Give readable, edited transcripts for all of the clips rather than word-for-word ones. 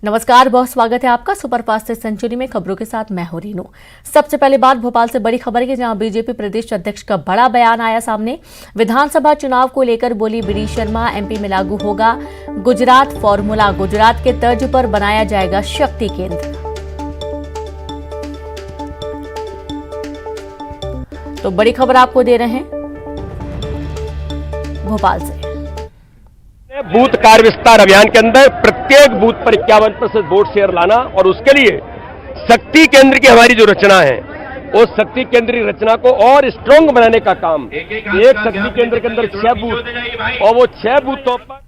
नमस्कार, बहुत स्वागत है आपका सुपरफास्ट सेंचुरी में। खबरों के साथ मैं हूं रीनू। सबसे पहले बात भोपाल से बड़ी खबर है कि जहां बीजेपी प्रदेश अध्यक्ष का बड़ा बयान आया सामने। विधानसभा चुनाव को लेकर बोली बी डी शर्मा, एमपी में लागू होगा गुजरात फॉर्मूला, गुजरात के तर्ज पर बनाया जाएगा शक्ति केंद्र। तो बड़ी खबर आपको दे रहे हैं भोपाल से। बूथ कार्य विस्तार अभियान के अंदर प्रत्येक बूथ पर 51% वोट शेयर लाना और उसके लिए शक्ति केंद्र की हमारी जो रचना है उस शक्ति केंद्र की रचना को और स्ट्रांग बनाने का काम, एक शक्ति केंद्र के अंदर 6 बूथ और वो 6 बूथों पर।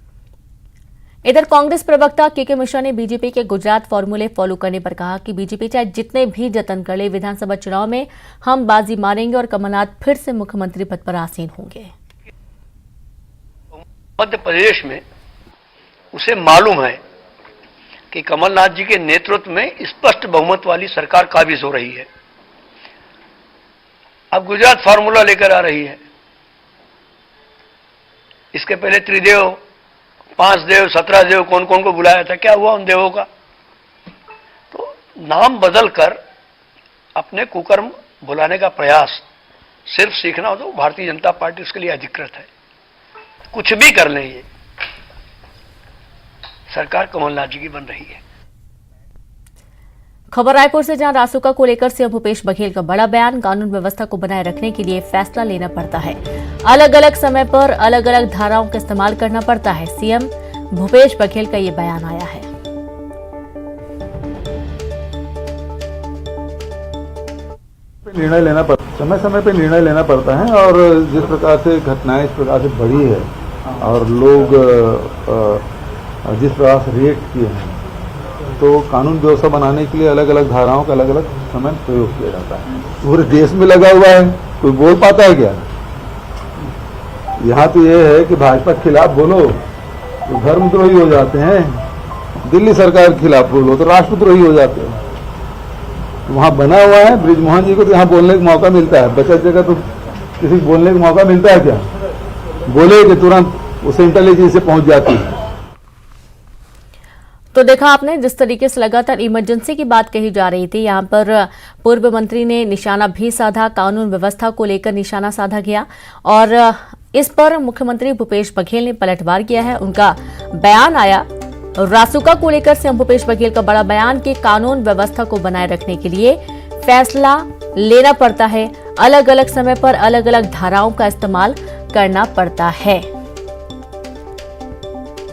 इधर कांग्रेस प्रवक्ता के मिश्रा ने बीजेपी के गुजरात फॉर्मूले फॉलो करने पर कहा कि बीजेपी चाहे जितने भी जतन कर ले, विधानसभा चुनाव में हम बाजी मारेंगे और कमलनाथ फिर से मुख्यमंत्री पद पर आसीन होंगे। मध्य प्रदेश में उसे मालूम है कि कमलनाथ जी के नेतृत्व में स्पष्ट बहुमत वाली सरकार काबिज हो रही है। अब गुजरात फार्मूला लेकर आ रही है। इसके पहले त्रिदेव, 5 देव, 17 देव, कौन कौन को बुलाया था, क्या हुआ उन देवों का? तो नाम बदलकर अपने कुकर्म बुलाने का प्रयास सिर्फ सीखना हो तो भारतीय जनता पार्टी उसके लिए अधिकृत है। कुछ भी कर लें, ये सरकार कमलनाथ जी की बन रही है। खबर रायपुर से, जहां रासुका को लेकर सीएम भूपेश बघेल का बड़ा बयान। कानून व्यवस्था को बनाए रखने के लिए फैसला लेना पड़ता है, अलग अलग समय पर अलग अलग धाराओं का इस्तेमाल करना पड़ता है। सीएम भूपेश बघेल का ये बयान आया है। निर्णय लेना पड़ता, समय समय पे निर्णय लेना पड़ता है और जिस प्रकार से घटनाएं इस प्रकार से बढ़ी है और लोग जिस प्रकार से रिएक्ट किए हैं, तो कानून व्यवस्था बनाने के लिए अलग अलग धाराओं का अलग अलग समय प्रयोग किया जाता है। पूरे देश में लगा हुआ है, कोई बोल पाता है क्या? यहाँ तो ये है कि भाजपा के खिलाफ बोलो तो धर्मद्रोही हो जाते हैं, दिल्ली सरकार के खिलाफ बोलो तो राष्ट्रद्रोही हो जाते हैं। वहाँ बना हुआ है ब्रिजमोहन जी को, तो यहाँ बोलने का मौका मिलता है। बचत जगह तो किसी को बोलने का मौका मिलता है क्या? बोले कि तुरंत उसे इंटेलिजेंस से पहुंच जाती है। तो देखा आपने जिस तरीके से लगातार इमरजेंसी की बात कही जा रही थी, यहाँ पर पूर्व मंत्री ने निशाना भी साधा, कानून व्यवस्था को लेकर निशाना साधा गया और इस पर मुख्यमंत्री भूपेश बघेल ने पलटवार किया है। उनका बयान आया रासुका को लेकर सीएम भूपेश बघेल का बड़ा बयान कि कानून व्यवस्था को बनाए रखने के लिए फैसला लेना पड़ता है, अलग अलग समय पर अलग अलग धाराओं का इस्तेमाल करना पड़ता है।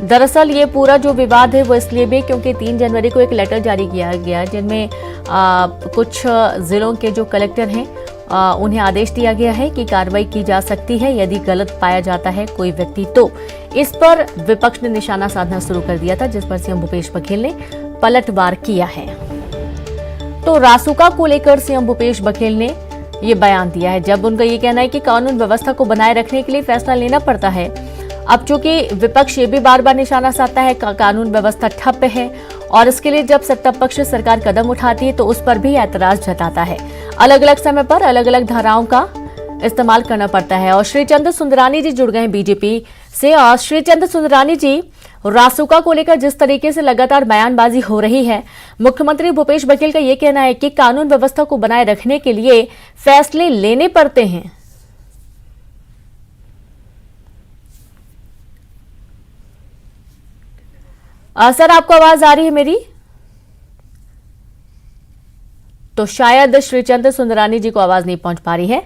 दरअसल ये पूरा जो विवाद है वो इसलिए भी क्योंकि 3 जनवरी को एक लेटर जारी किया गया जिनमें कुछ जिलों के जो कलेक्टर हैं उन्हें आदेश दिया गया है कि कार्रवाई की जा सकती है यदि गलत पाया जाता है कोई व्यक्ति। तो इस पर विपक्ष ने निशाना साधना शुरू कर दिया था, जिस पर सीएम भूपेश बघेल ने पलटवार किया है। तो रासुका को लेकर सीएम भूपेश बघेल ने ये बयान दिया है, जब उनका ये कहना है कि कानून व्यवस्था को बनाए रखने के लिए फैसला लेना पड़ता है। अब चूंकि विपक्ष ये भी बार बार निशाना साधता है कानून व्यवस्था ठप है और इसके लिए जब सत्ता पक्ष सरकार कदम उठाती है तो उस पर भी ऐतराज जताता है। अलग अलग समय पर अलग अलग धाराओं का इस्तेमाल करना पड़ता है। और श्रीचंद सुंदरानी जी जुड़ गए हैं बीजेपी से। और श्रीचंद सुंदरानी जी, रासुका को लेकर जिस तरीके से लगातार बयानबाजी हो रही है, मुख्यमंत्री भूपेश बघेल का ये कहना है कि कानून व्यवस्था को बनाए रखने के लिए फैसले लेने पड़ते हैं। सर, आपको आवाज आ रही है मेरी? तो शायद श्रीचंद सुंदरानी जी को आवाज नहीं पहुंच पा रही है।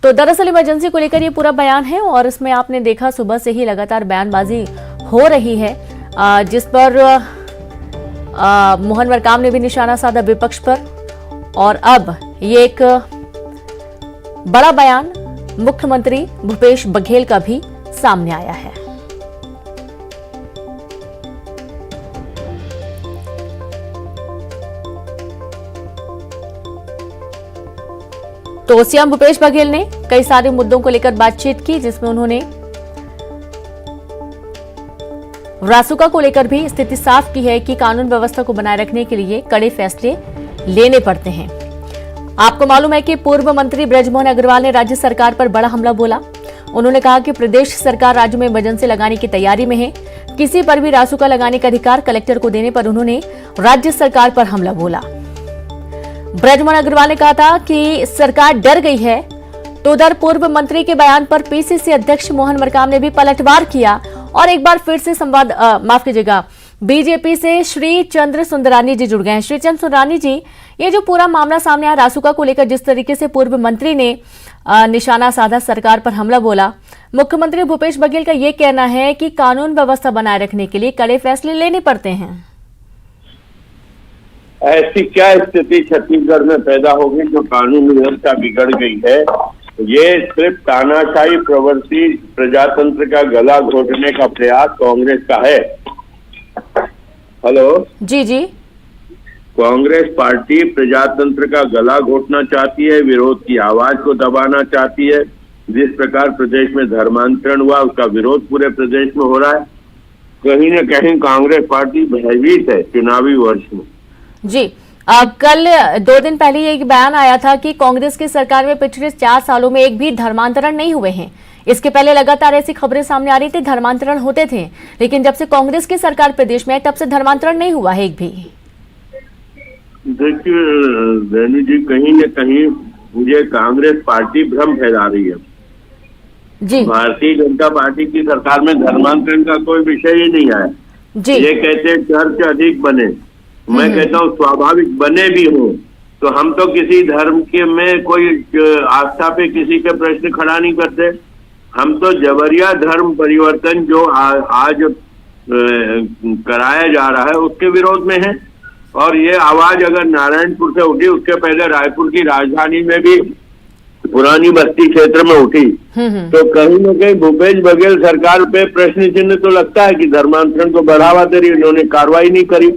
तो दरअसल इमरजेंसी को लेकर ये पूरा बयान है और इसमें आपने देखा सुबह से ही लगातार बयानबाजी हो रही है, जिस पर मोहन मरकाम ने भी निशाना साधा विपक्ष पर। और अब ये एक बड़ा बयान मुख्यमंत्री भूपेश बघेल का भी सामने आया है। तो सीएम भूपेश बघेल ने कई सारे मुद्दों को लेकर बातचीत की, जिसमें उन्होंने रासुका को लेकर भी स्थिति साफ की है कि कानून व्यवस्था को बनाए रखने के लिए कड़े फैसले लेने पड़ते हैं। आपको मालूम है कि पूर्व मंत्री बृजमोहन अग्रवाल ने राज्य सरकार पर बड़ा हमला बोला। उन्होंने कहा कि प्रदेश सरकार राज्य में इमरजेंसी लगाने की तैयारी में है। किसी पर भी रासुका लगाने का अधिकार कलेक्टर को देने पर उन्होंने राज्य सरकार पर हमला बोला। ब्रजमोहन अग्रवाल ने कहा था कि सरकार डर गई है, तो उधर पूर्व मंत्री के बयान पर पीसीसी अध्यक्ष मोहन मरकाम ने भी पलटवार किया और एक बार फिर से माफ कीजिएगा, बीजेपी से श्री चंद्र सुंदरानी जी जुड़ गए हैं। श्री चंद्र सुंदरानी जी, ये जो पूरा मामला सामने आया रासुका को लेकर, जिस तरीके से पूर्व मंत्री ने निशाना साधा, सरकार पर हमला बोला, मुख्यमंत्री भूपेश बघेल का ये कहना है कि कानून व्यवस्था बनाए रखने के लिए कड़े फैसले लेने पड़ते हैं। ऐसी क्या स्थिति छत्तीसगढ़ में पैदा होगी जो कानून व्यवस्था बिगड़ गई है? ये सिर्फ तानाशाही प्रवृत्ति, प्रजातंत्र का गला घोटने का प्रयास कांग्रेस का है। हेलो जी जी, कांग्रेस पार्टी प्रजातंत्र का गला घोटना चाहती है, विरोध की आवाज को दबाना चाहती है। जिस प्रकार प्रदेश में धर्मांतरण हुआ उसका विरोध पूरे प्रदेश में हो रहा है। कहीं न कहीं कांग्रेस पार्टी भयभीत है चुनावी वर्ष में। जी, कल 2 दिन पहले एक बयान आया था कि कांग्रेस की सरकार में पिछले 4 सालों में एक भी धर्मांतरण नहीं हुए हैं। इसके पहले लगातार ऐसी खबरें सामने आ रही थी, धर्मांतरण होते थे, लेकिन जब से कांग्रेस की सरकार प्रदेश में है तब से धर्मांतरण नहीं हुआ है एक भी। देखिए रेणु जी, कहीं न कहीं ये कांग्रेस पार्टी भ्रम फैला रही है जी। भारतीय जनता पार्टी की सरकार में धर्मांतरण का कोई विषय ही नहीं आया जी। ये कहते हैं चर्च अधिक बने, मैं कहता हूँ स्वाभाविक बने भी हो, तो हम तो किसी धर्म के में कोई आस्था पे किसी के प्रश्न खड़ा नहीं करते। हम तो जबरिया धर्म परिवर्तन जो आज कराया जा रहा है उसके विरोध में है। और ये आवाज अगर नारायणपुर से उठी, उसके पहले रायपुर की राजधानी में भी पुरानी बस्ती क्षेत्र में उठी, तो कहीं न कहीं भूपेश बघेल सरकार पे प्रश्न चिन्ह तो लगता है कि धर्मांतरण को बढ़ावा दे रही, उन्होंने कार्रवाई नहीं करी।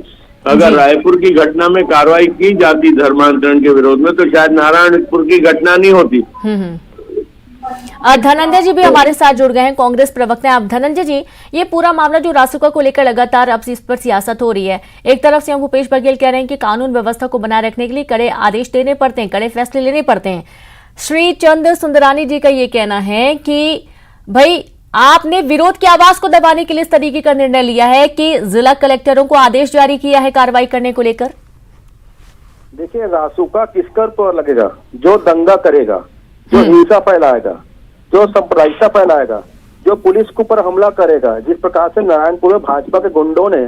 अगर रायपुर की घटना में कार्रवाई की जाती धर्मांतरण के विरोध में तो शायद नारायणपुर की घटना नहीं होती। धनंजय जी भी हमारे साथ जुड़ गए हैं, कांग्रेस प्रवक्ता हैं। अब धनंजय जी, ये पूरा मामला जो रासुका को लेकर लगातार अब इस पर सियासत हो रही है, एक तरफ से हम भूपेश बघेल कह रहे हैं कि कानून व्यवस्था को बनाए रखने के लिए कड़े आदेश देने पड़ते हैं, कड़े फैसले लेने पड़ते हैं। श्री चंद्र सुंदरानी जी का ये कहना है कि भाई आपने विरोध की आवाज को दबाने के लिए इस तरीके का निर्णय लिया है कि जिला कलेक्टरों को आदेश जारी किया है कार्रवाई करने को लेकर। देखिए, रासुका किसकर पर लगेगा? जो दंगा करेगा, जो हिंसा फैलाएगा, जो सांप्रदायिकता फैलाएगा, जो पुलिस के ऊपर हमला करेगा। जिस प्रकार से नारायणपुर में भाजपा के गुंडों ने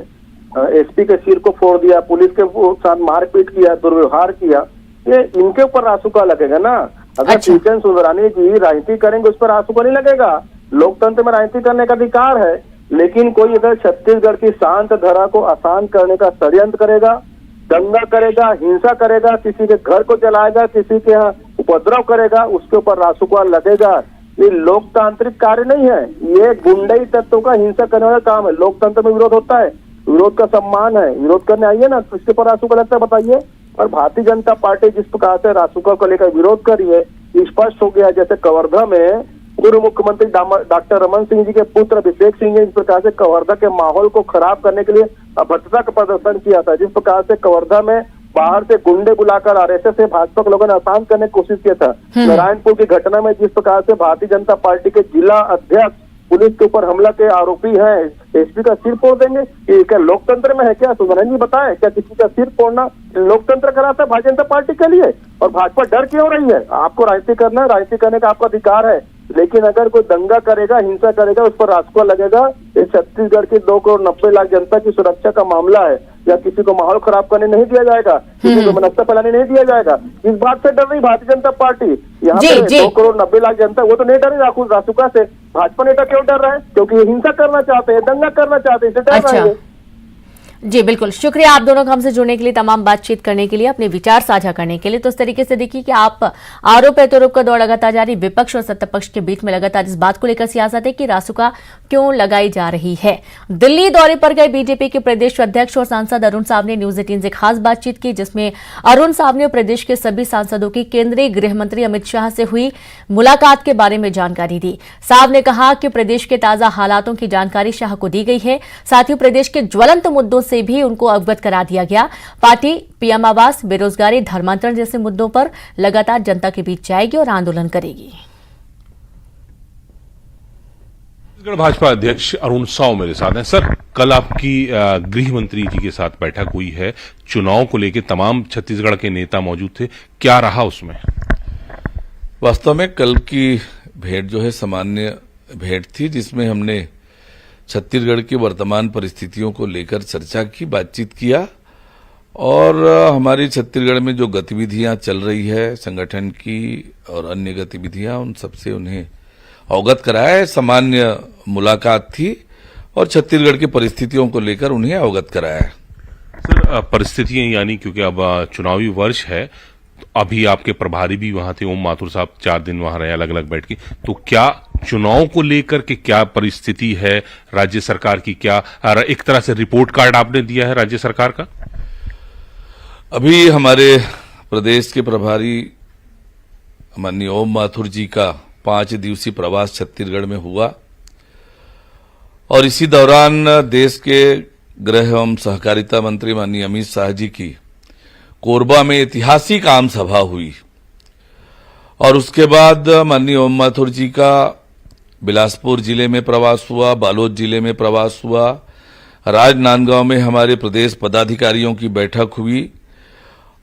एसपी के सिर को फोड़ दिया, पुलिस के साथ मारपीट किया, दुर्व्यवहार किया, ये इनके ऊपर रासुका लगेगा ना। अगर श्री चंद्र सुंदरानी जी राजनीति करेंगे उस पर रासुका नहीं लगेगा। लोकतंत्र में राजनीति करने का अधिकार है, लेकिन कोई अगर छत्तीसगढ़ की शांत धारा को आसान करने का षड्यंत्र करेगा, दंगा करेगा, हिंसा करेगा, किसी के घर को जलाएगा, किसी के यहाँ उपद्रव करेगा, उसके ऊपर रासुका लगेगा। ये लोकतांत्रिक कार्य नहीं है, ये गुंडई तत्वों का हिंसा करने वाला काम है। लोकतंत्र में विरोध होता है, विरोध का सम्मान है, विरोध करने आइए ना, किसके ऊपर रासुका लगता है बताइए। और भारतीय जनता पार्टी जिस प्रकार से रासुका को लेकर विरोध कर रही है, स्पष्ट हो गया। जैसे कवर्धा में पूर्व मुख्यमंत्री डॉक्टर रमन सिंह जी के पुत्र अभिषेक सिंह ने इस प्रकार से कवर्धा के माहौल को खराब करने के लिए अभद्रता का प्रदर्शन किया था। जिस प्रकार से कवर्धा में बाहर से गुंडे बुलाकर आरएसएस से भाजपा के लोगों ने आसान करने की कोशिश किया था। नारायणपुर की घटना में जिस प्रकार से भारतीय जनता पार्टी के जिला अध्यक्ष पुलिस के ऊपर हमला के आरोपी हैं, एसपी का सिर फोड़ देंगे, ये क्या लोकतंत्र में है क्या? सुंदरानी जी बताएं, क्या किसी का सिर फोड़ना लोकतंत्र कराता है भारतीय जनता पार्टी के लिए? और भाजपा डर क्यों रही है? आपको राजनीति करना है, राजनीति करने का आपका अधिकार है, लेकिन अगर कोई दंगा करेगा, हिंसा करेगा, उस पर रासुका लगेगा। ये छत्तीसगढ़ की 2 करोड़ 90 लाख जनता की सुरक्षा का मामला है, या किसी को माहौल खराब करने नहीं दिया जाएगा, किसी को मनस्ता फैलाने नहीं दिया जाएगा। इस बात से डर रही भारतीय जनता पार्टी। यहाँ पे 2 करोड़ 90 लाख जनता, वो तो नहीं डर रही रासुका से। भाजपा नेता क्यों डर रहा है? क्योंकि ये हिंसा करना चाहते हैं, दंगा करना चाहते हैं, इससे डर रहे हैं। जी बिल्कुल, शुक्रिया आप दोनों का हमसे जुड़ने के लिए, तमाम बातचीत करने के लिए, अपने विचार साझा करने के लिए। तो इस तरीके से देखिए कि आप आरोप प्रत्यारोप का दौर लगातार जारी, विपक्ष और सत्ता पक्ष के बीच में लगातार इस बात को लेकर सियासत है कि रासुका क्यों लगाई जा रही है। दिल्ली दौरे पर गए बीजेपी के प्रदेश अध्यक्ष और सांसद अरुण साव ने न्यूज 18 से खास बातचीत की, जिसमें अरुण साव ने प्रदेश के सभी सांसदों की केंद्रीय गृह मंत्री अमित शाह से हुई मुलाकात के बारे में जानकारी दी। साव ने कहा कि प्रदेश के ताजा हालातों की जानकारी शाह को दी गई है, साथ ही प्रदेश के ज्वलंत मुद्दों से भी उनको अवगत करा दिया गया। पार्टी पीएम आवास, बेरोजगारी, धर्मांतरण जैसे मुद्दों पर लगातार जनता के बीच जाएगी और आंदोलन करेगी। छत्तीसगढ़ भाजपा अध्यक्ष अरुण साव मेरे साथ हैं। सर, कल आपकी गृह मंत्री जी के साथ बैठक हुई है, चुनाव को लेकर तमाम छत्तीसगढ़ के नेता मौजूद थे, क्या रहा उसमें? वास्तव में कल की भेंट जो है सामान्य भेंट थी, जिसमें हमने छत्तीसगढ़ की वर्तमान परिस्थितियों को लेकर चर्चा की, बातचीत किया और हमारी छत्तीसगढ़ में जो गतिविधियां चल रही है संगठन की और अन्य गतिविधियां, उन सबसे उन्हें अवगत कराया है। सामान्य मुलाकात थी और छत्तीसगढ़ की परिस्थितियों को लेकर उन्हें अवगत कराया है। सर, परिस्थितियां यानी क्योंकि अब चुनावी वर्ष है, तो अभी आपके प्रभारी भी वहां थे, ओम माथुर साहब 4 दिन वहां रहे अलग अलग बैठ के, तो क्या चुनाव को लेकर के क्या परिस्थिति है राज्य सरकार की? क्या एक तरह से रिपोर्ट कार्ड आपने दिया है राज्य सरकार का? अभी हमारे प्रदेश के प्रभारी माननीय ओम माथुर जी का 5 दिवसीय प्रवास छत्तीसगढ़ में हुआ और इसी दौरान देश के गृह एवं सहकारिता मंत्री माननीय अमित शाह जी की कोरबा में ऐतिहासिक आम सभा हुई और उसके बाद माननीय ओम माथुर जी का बिलासपुर जिले में प्रवास हुआ, बालोद जिले में प्रवास हुआ, राजनांदगांव में हमारे प्रदेश पदाधिकारियों की बैठक हुई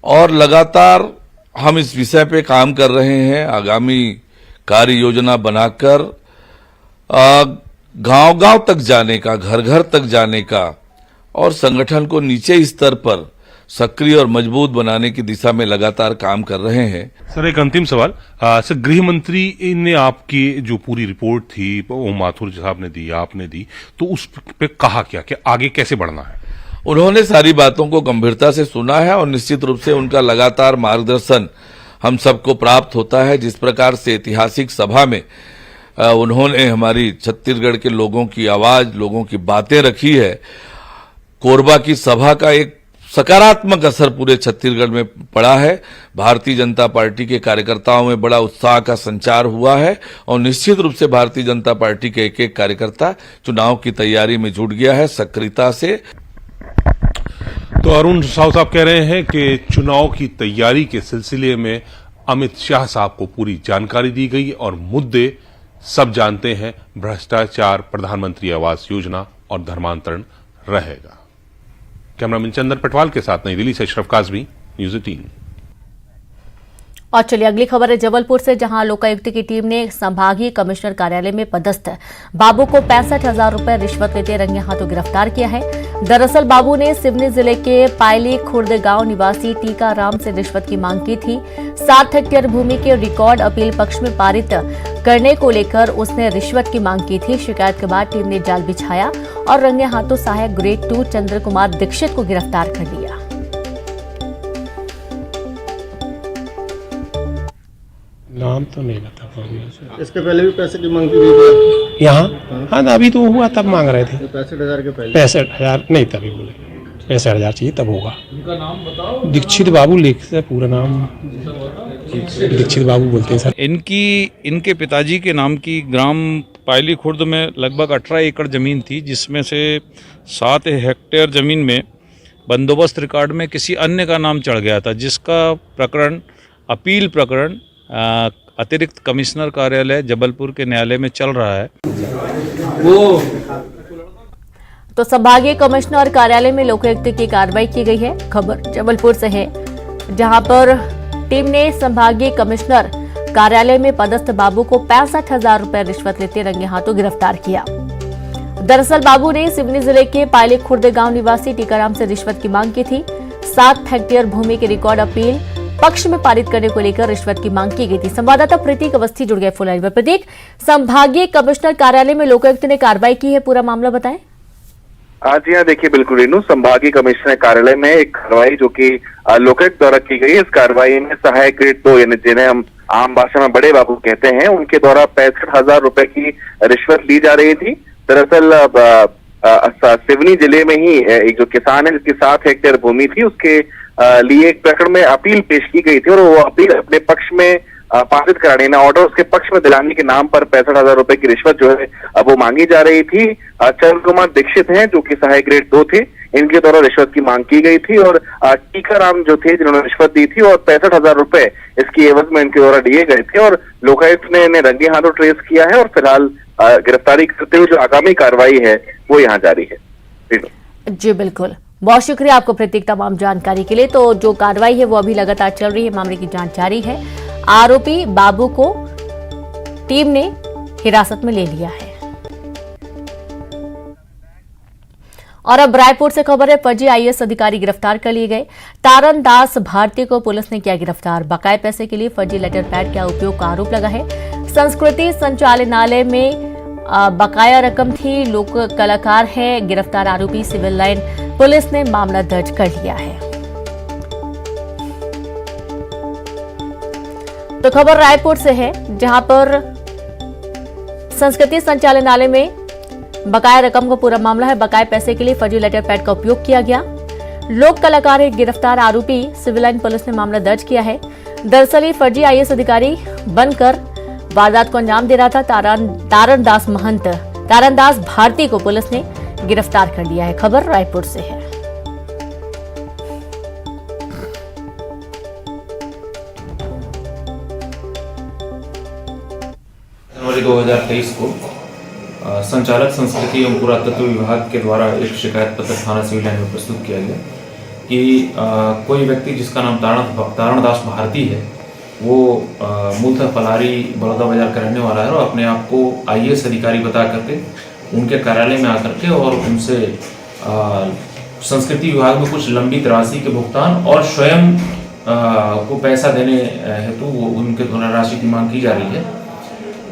और लगातार हम इस विषय पे काम कर रहे हैं। आगामी कार्य योजना बनाकर गांव-गांव तक जाने का, घर-घर तक जाने का और संगठन को नीचे स्तर पर सक्रिय और मजबूत बनाने की दिशा में लगातार काम कर रहे हैं। सर, एक अंतिम सवाल। सर, गृह मंत्री ने आपकी जो पूरी रिपोर्ट थी ओम माथुर साहब ने दी, आपने दी, तो उस पे कहा क्या कि आगे कैसे बढ़ना है? उन्होंने सारी बातों को गंभीरता से सुना है और निश्चित रूप से उनका लगातार मार्गदर्शन हम सबको प्राप्त होता है। जिस प्रकार से ऐतिहासिक सभा में उन्होंने हमारी छत्तीसगढ़ के लोगों की आवाज, लोगों की बातें रखी है, कोरबा की सभा का एक सकारात्मक असर पूरे छत्तीसगढ़ में पड़ा है। भारतीय जनता पार्टी के कार्यकर्ताओं में बड़ा उत्साह का संचार हुआ है और निश्चित रूप से भारतीय जनता पार्टी के एक एक कार्यकर्ता चुनाव की तैयारी में जुट गया है सक्रियता से। तो अरुण साहू साहब कह रहे हैं कि चुनाव की तैयारी के सिलसिले में अमित शाह साहब को पूरी जानकारी दी गई और मुद्दे सब जानते हैं, भ्रष्टाचार, प्रधानमंत्री आवास योजना और धर्मांतरण रहेगा। कैमरामैन चंदन पटवाल के साथ नई दिल्ली से अशरफ काजमी, न्यूज़ 18। और चलिए अगली खबर है जबलपुर से, जहां लोकायुक्त की टीम ने संभागीय कमिश्नर कार्यालय में पदस्थ बाबू को 65,000 रुपए रिश्वत लेते रंगे हाथों गिरफ्तार किया है। दरअसल बाबू ने सिवनी जिले के पायली खुर्द गांव निवासी टीकाराम से रिश्वत की मांग की थी। 7 हेक्टेयर भूमि के रिकॉर्ड अपील पक्ष में पारित करने को लेकर उसने रिश्वत की मांग की थी। शिकायत के बाद टीम ने जाल बिछाया और रंगे हाथों सहायक ग्रेड 2 चंद्र कुमार दीक्षित को गिरफ्तार कर लिया। नाम तो नहीं बता पाऊंगा। इसके पहले भी पैसे की मांग की यहाँ हाँ, अभी तो हुआ तब मांग रहे थे 65,000 के पहले। 65,000 नहीं, तभी बोले 65,000 चाहिए तब होगा। उनका नाम बताओ। दीक्षित बाबू लिख से पूरा नाम दीक्षित बाबू बोलते हैं सर। इनके पिताजी के नाम की ग्राम पायली खुर्द में लगभग 18 एकड़ जमीन थी, जिसमें से 7 हेक्टेयर जमीन में बंदोबस्त रिकॉर्ड में किसी अन्य का नाम चढ़ गया था, जिसका प्रकरण अपील प्रकरण अतिरिक्त कमिश्नर कार्यालय जबलपुर के न्यायालय में चल रहा है। तो संभागीय कमिश्नर कार्यालय में लोकायुक्त की कार्रवाई की गई है। खबर जबलपुर से है, जहां पर टीम ने संभागीय कमिश्नर कार्यालय में पदस्थ बाबू को 65,000 रुपए रिश्वत लेते रंगे हाथों गिरफ्तार किया। दरअसल बाबू ने सिवनी जिले के पायली खुर्द गांव निवासी टीकाराम से रिश्वत की मांग की थी। 7 हेक्टेयर भूमि के रिकॉर्ड अपील पक्ष में पारित करने को लेकर रिश्वत की मांग की गई थी। संवाददाता प्रतीक अवस्थी जुड़ गए फोन लाइन पर। प्रतीक, संभागीय कमिश्नर कार्यालय में लोकायुक्त ने कार्रवाई की है, पूरा मामला बताएं। जी हाँ, देखिए बिल्कुल रीनू, संभागीय कमिश्नर कार्यालय में एक कार्रवाई जो कि लोकायुक्त द्वारा की गई। इस कार्रवाई में सहायक ग्रेड 2 यानी जिन्हें हम आम भाषा में बड़े बाबू कहते हैं, उनके द्वारा 65,000 रुपए की रिश्वत ली जा रही थी। दरअसल सिवनी जिले में ही एक जो किसान है जिसकी 7 हेक्टेयर भूमि थी, उसके लिए एक प्रकरण में अपील पेश की गई थी और वो अपील अपने पक्ष में पारित कराने ना ऑर्डर उसके पक्ष में दिलाने के नाम पर 65,000 रुपए की रिश्वत जो है वो मांगी जा रही थी। चंद्र कुमार दीक्षित हैं जो कि सहायक ग्रेड 2 थे, इनके द्वारा रिश्वत की मांग की गई थी और टीकाराम जो थे जिन्होंने रिश्वत दी थी और 65,000 रुपए इसकी एवज में इनके द्वारा दिए गए थे और लोकायुक्त ने इन्हें रंगे हाथों ट्रेस किया है और फिलहाल गिरफ्तारी करते हुए जो आगामी कार्रवाई है वो यहाँ जारी है। जी बिल्कुल, बहुत शुक्रिया आपको प्रतीक तमाम जानकारी के लिए। तो जो कार्रवाई है वो अभी लगातार चल रही है, मामले की जांच जारी है। आरोपी बाबू को टीम ने हिरासत में ले लिया है। और अब रायपुर से खबर है, फर्जी आईएएस अधिकारी गिरफ्तार कर लिए गए। तारण दास भारती को पुलिस ने किया गिरफ्तार। बकाये पैसे के लिए फर्जी लेटर पैड का उपयोग का आरोप लगा है। संस्कृति संचालनालय में बकाया रकम थी। लोक कलाकार है गिरफ्तार आरोपी। सिविल लाइन पुलिस ने मामला दर्ज कर लिया है। तो खबर रायपुर से है, जहां पर संस्कृति संचालनालय में बकाया रकम का पूरा मामला है। बकाये पैसे के लिए फर्जी लेटर पैड का उपयोग किया गया। लोक कलाकार है गिरफ्तार आरोपी। सिविल लाइन पुलिस ने मामला दर्ज किया है। दरअसल ये फर्जी आईएएस अधिकारी बनकर वारदात को अंजाम दे रहा था। तारण दास भारती को पुलिस ने गिरफ्तार कर लिया है। खबर रायपुर से है। जनवरी 2023 को संचालक संस्कृति एवं पुरातत्व विभाग के द्वारा एक शिकायत पत्र थाना सिविल लाइन में प्रस्तुत किया गया कि कोई व्यक्ति जिसका नाम तारण दास भारती है, वो मूलतः पलारी बड़ौदा बाजार का रहने वाला है और अपने आप को आईएएस अधिकारी बता करके उनके कार्यालय में आकर के और उनसे संस्कृति विभाग में कुछ लंबित राशि के भुगतान और स्वयं को पैसा देने हेतु उनके द्वारा राशि की मांग की जा रही है।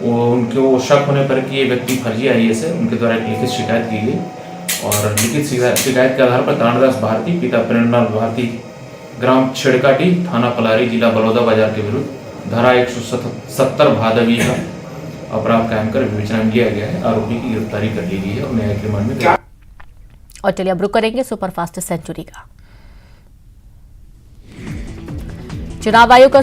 उनको शक होने पर कि ये व्यक्ति फर्जी आईएएस है, उनके द्वारा एक लिखित शिकायत की गई और लिखित शिकायत के आधार पर तारणदास भारती पिता प्रेरणालाल भारती ग्राम छिड़काटी थाना पलारी जिला बड़ौदा बाजार के विरुद्ध धारा 170 भादवी का अपराध कायम कर विवेचना में लिया गया है। आरोपी की गिरफ्तारी कर ली गई है और न्यायिक रिमांड में। और चलिए अब रुक करेंगे सुपरफास्ट सेंचुरी का। चुनाव आयोग का